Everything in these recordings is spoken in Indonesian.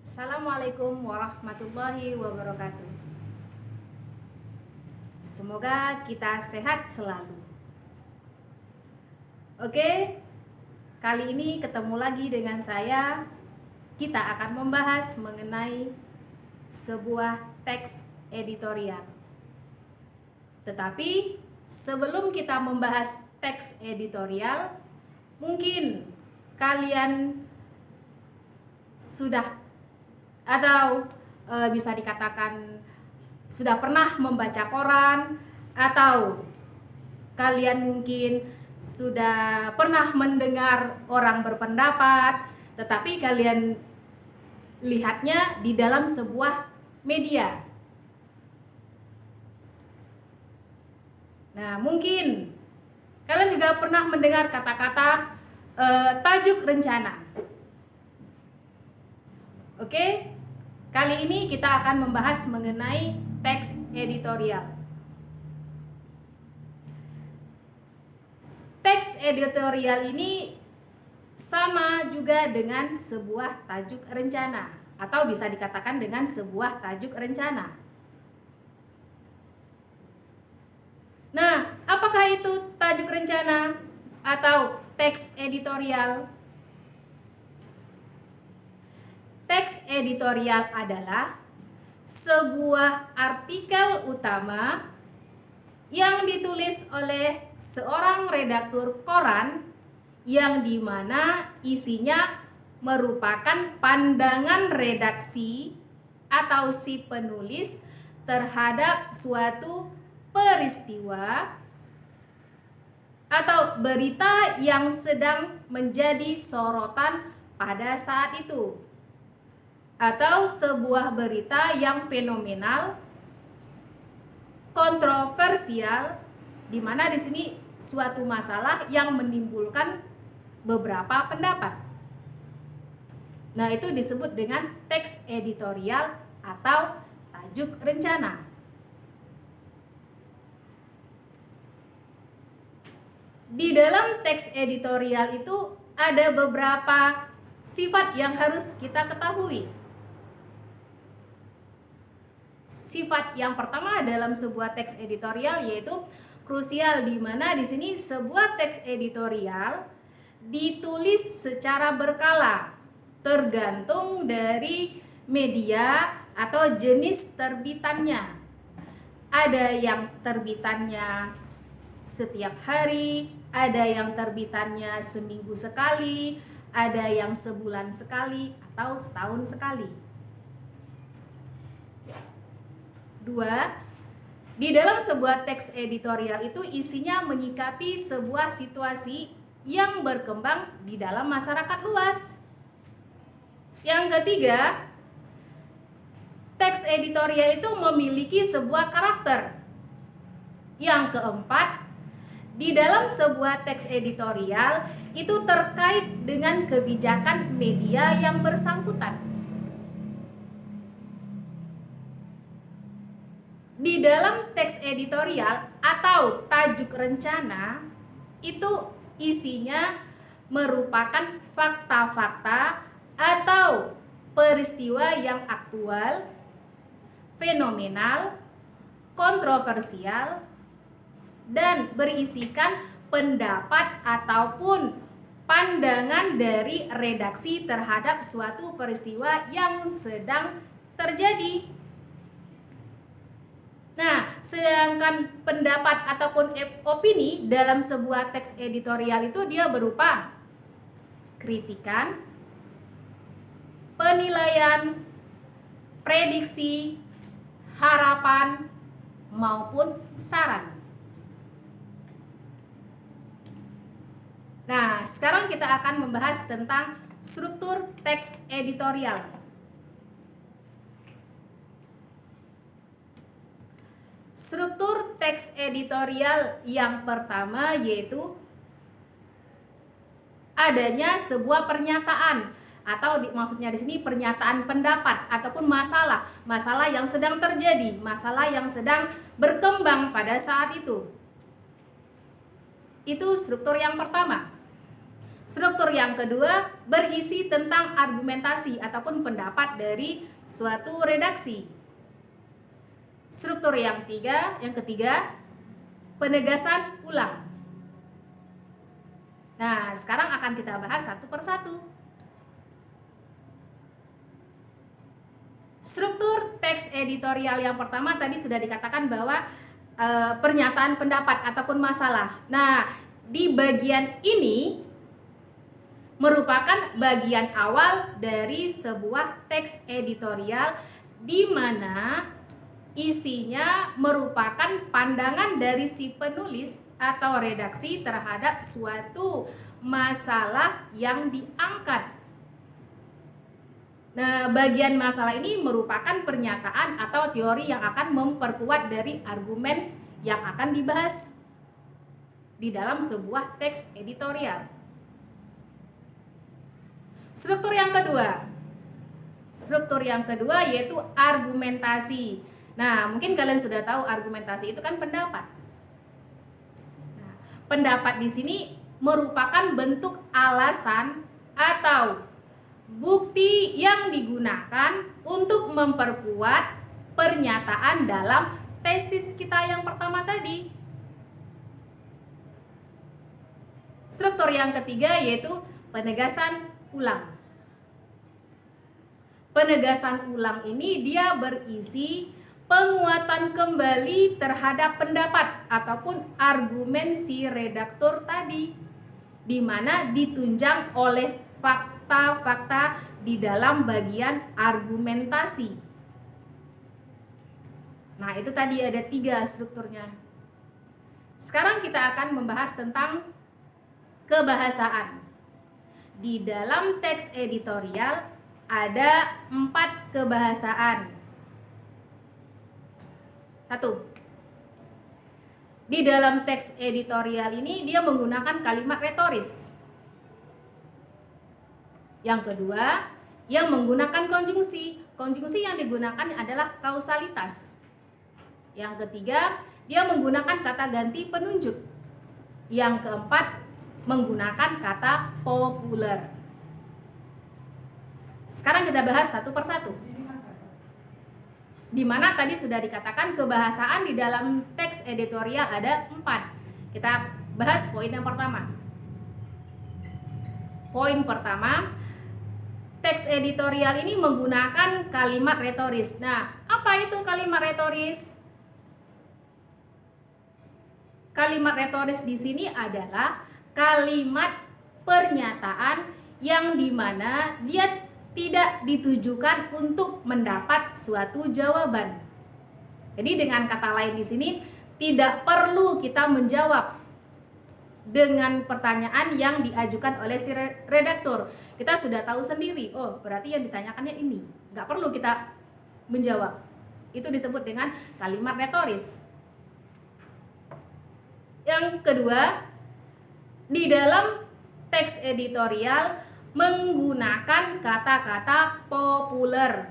Assalamualaikum warahmatullahi wabarakatuh. Semoga kita sehat selalu. Oke, kali ini ketemu lagi dengan saya. Kita akan membahas mengenai sebuah teks editorial. Tetapi sebelum kita membahas teks editorial, mungkin kalian sudah atau bisa dikatakan sudah pernah membaca koran, atau kalian mungkin sudah pernah mendengar orang berpendapat, tetapi kalian lihatnya di dalam sebuah media. Nah, mungkin kalian juga pernah mendengar kata-kata tajuk rencana. Oke, kali ini kita akan membahas mengenai teks editorial. Teks editorial ini sama juga dengan sebuah tajuk rencana, atau bisa dikatakan dengan sebuah tajuk rencana. Nah, apakah itu tajuk rencana atau teks editorial? Teks editorial adalah sebuah artikel utama yang ditulis oleh seorang redaktur koran yang dimana isinya merupakan pandangan redaksi atau si penulis terhadap suatu peristiwa atau berita yang sedang menjadi sorotan pada saat itu, atau sebuah berita yang fenomenal, kontroversial, di mana di sini suatu masalah yang menimbulkan beberapa pendapat. Nah, itu disebut dengan teks editorial atau tajuk rencana. Di dalam teks editorial itu ada beberapa sifat yang harus kita ketahui. Sifat yang pertama dalam sebuah teks editorial yaitu krusial, di mana di sini sebuah teks editorial ditulis secara berkala tergantung dari media atau jenis terbitannya. Ada yang terbitannya setiap hari, ada yang terbitannya seminggu sekali, ada yang sebulan sekali atau setahun sekali. 2. Di dalam sebuah teks editorial itu isinya menyikapi sebuah situasi yang berkembang di dalam masyarakat luas. Yang ketiga, teks editorial itu memiliki sebuah karakter. Yang keempat, di dalam sebuah teks editorial itu terkait dengan kebijakan media yang bersangkutan. Di dalam teks editorial atau tajuk rencana itu isinya merupakan fakta-fakta atau peristiwa yang aktual, fenomenal, kontroversial, dan berisikan pendapat ataupun pandangan dari redaksi terhadap suatu peristiwa yang sedang terjadi. Nah, sedangkan pendapat ataupun opini dalam sebuah teks editorial itu dia berupa kritikan, penilaian, prediksi, harapan, maupun saran. Nah, sekarang kita akan membahas tentang struktur teks editorial. Struktur teks editorial yang pertama yaitu adanya sebuah pernyataan, atau maksudnya di sini pernyataan pendapat ataupun masalah yang sedang terjadi, masalah yang sedang berkembang pada saat itu. Itu struktur yang pertama. Struktur yang kedua berisi tentang argumentasi ataupun pendapat dari suatu redaksi. Struktur yang ketiga, penegasan ulang. Nah, sekarang akan kita bahas satu persatu. Struktur teks editorial yang pertama tadi sudah dikatakan bahwa pernyataan pendapat ataupun masalah. Nah, di bagian ini merupakan bagian awal dari sebuah teks editorial di mana isinya merupakan pandangan dari si penulis atau redaksi terhadap suatu masalah yang diangkat. Nah, bagian masalah ini merupakan pernyataan atau teori yang akan memperkuat dari argumen yang akan dibahas di dalam sebuah teks editorial. Struktur yang kedua yaitu argumentasi. Nah, mungkin kalian sudah tahu argumentasi itu kan pendapat. Nah, pendapat di sini merupakan bentuk alasan atau bukti yang digunakan untuk memperkuat pernyataan dalam tesis kita yang pertama tadi. Struktur yang ketiga yaitu penegasan ulang. Penegasan ulang ini dia berisi penguatan kembali terhadap pendapat ataupun argumen si redaktur tadi, di mana ditunjang oleh fakta-fakta di dalam bagian argumentasi. Nah, itu tadi ada 3 strukturnya. Sekarang kita akan membahas tentang kebahasaan. Di dalam teks editorial ada 4 kebahasaan. 1. Di dalam teks editorial ini dia menggunakan kalimat retoris. Yang kedua, yang menggunakan konjungsi. Konjungsi yang digunakan adalah kausalitas. Yang ketiga, dia menggunakan kata ganti penunjuk. Yang keempat, menggunakan kata populer. Sekarang kita bahas satu persatu. Di mana tadi sudah dikatakan kebahasaan di dalam teks editorial ada 4. Kita bahas poin yang pertama. Poin pertama, teks editorial ini menggunakan kalimat retoris. Nah, apa itu kalimat retoris? Kalimat retoris di sini adalah kalimat pernyataan yang dimana dia tidak ditujukan untuk mendapat suatu jawaban. Jadi dengan kata lain di sini tidak perlu kita menjawab dengan pertanyaan yang diajukan oleh si redaktur. Kita sudah tahu sendiri, oh berarti yang ditanyakannya ini. Nggak perlu kita menjawab. Itu disebut dengan kalimat retoris. Yang kedua, di dalam teks editorial menggunakan kata-kata populer.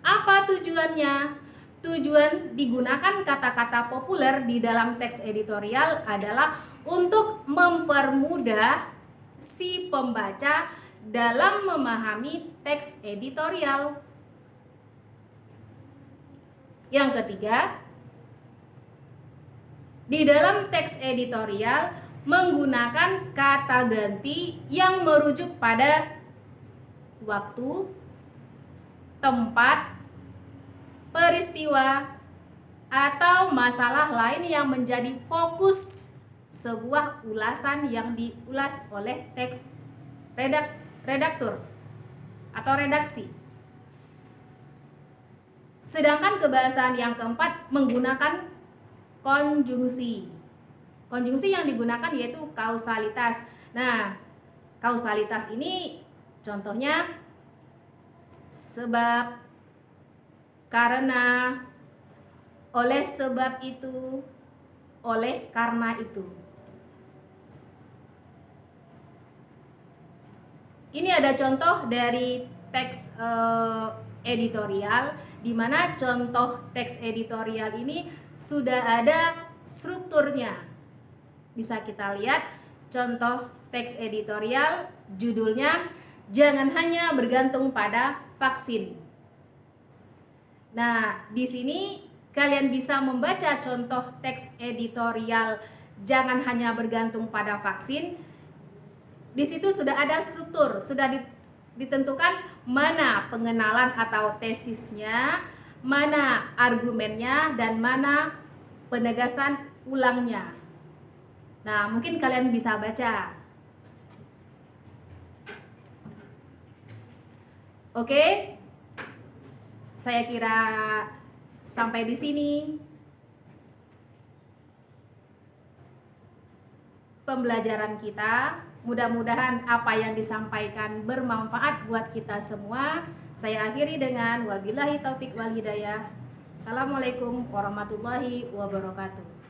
Apa tujuannya? Tujuan digunakan kata-kata populer di dalam teks editorial adalah untuk mempermudah si pembaca dalam memahami teks editorial. Yang ketiga, di dalam teks editorial menggunakan kata ganti yang merujuk pada waktu, tempat, peristiwa, atau masalah lain yang menjadi fokus sebuah ulasan yang diulas oleh teks redaktur atau redaksi. Sedangkan kebahasaan yang keempat menggunakan konjungsi. Konjungsi yang digunakan yaitu kausalitas. Nah, kausalitas ini contohnya sebab, karena, oleh sebab itu, oleh karena itu. Ini ada contoh dari teks editorial, di mana contoh teks editorial ini sudah ada strukturnya. Bisa kita lihat contoh teks editorial, judulnya jangan hanya bergantung pada vaksin. Nah, di sini kalian bisa membaca contoh teks editorial jangan hanya bergantung pada vaksin. Di situ sudah ada struktur, sudah ditentukan mana pengenalan atau tesisnya, mana argumennya, dan mana penegasan ulangnya. Nah, mungkin kalian bisa baca. Oke, saya kira sampai di sini pembelajaran kita. Mudah-mudahan apa yang disampaikan bermanfaat buat kita semua. Saya akhiri dengan wabillahi taufik wal hidayah. Assalamualaikum warahmatullahi wabarakatuh.